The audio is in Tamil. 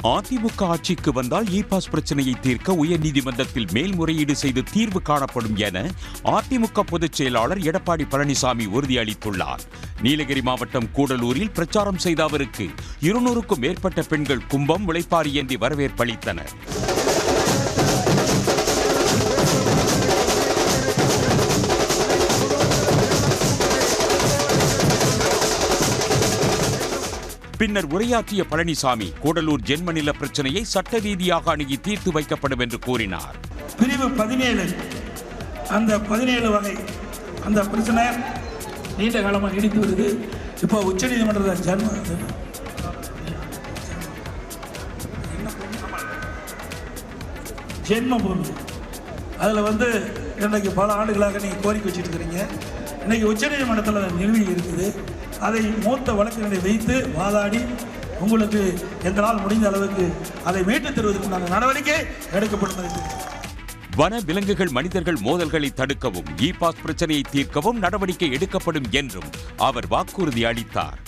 அதிமுக ஆட்சிக்கு வந்தால் இ பாஸ் பிரச்சனையை தீர்க்க உயர்நீதிமன்றத்தில் மேல்முறையீடு செய்து தீர்வு காணப்படும் என அதிமுக பொதுச் செயலாளர் எடப்பாடி பழனிசாமி உறுதியளித்துள்ளார். நீலகிரி மாவட்டம் கூடலூரில் பிரச்சாரம் செய்த அவருக்கு 200க்கும் மேற்பட்ட பெண்கள் கும்பம் முளைப்பாரி ஏந்தி வரவேற்பளித்தனர். பின்னர் உரையாற்றிய பழனிசாமி கூடலூர் ஜென்ம நில பிரச்சனையை சட்ட ரீதியாக அணுகி தீர்த்து வைக்கப்படும் என்று கூறினார். பிரிவு 17 அந்த 17 வகை அந்த பிரச்சனை நீண்ட காலமாக நீடித்து வருது. இப்போ உச்சநீதிமன்றத்தில் ஜென்ம பூமி அதில் இன்றைக்கு பல ஆண்டுகளாக நீங்கள் கோரிக்கை வச்சுட்டு இருக்கிறீங்க. இன்னைக்கு உச்சநீதிமன்றத்தில் நிலுவையில் இருக்குது. அதை மூத்த வழக்கினரை வைத்து வாதாடி உங்களுக்கு எங்களால் முடிந்த அளவுக்கு அதை மீட்டுத் தருவதற்குண்டான நடவடிக்கை எடுக்கப்படும். வன விலங்குகள் மனிதர்கள் மோதல்களை தடுக்கவும் இ பாஸ் பிரச்சனையை தீர்க்கவும் நடவடிக்கை எடுக்கப்படும் என்றும் அவர் வாக்குறுதி அளித்தார்.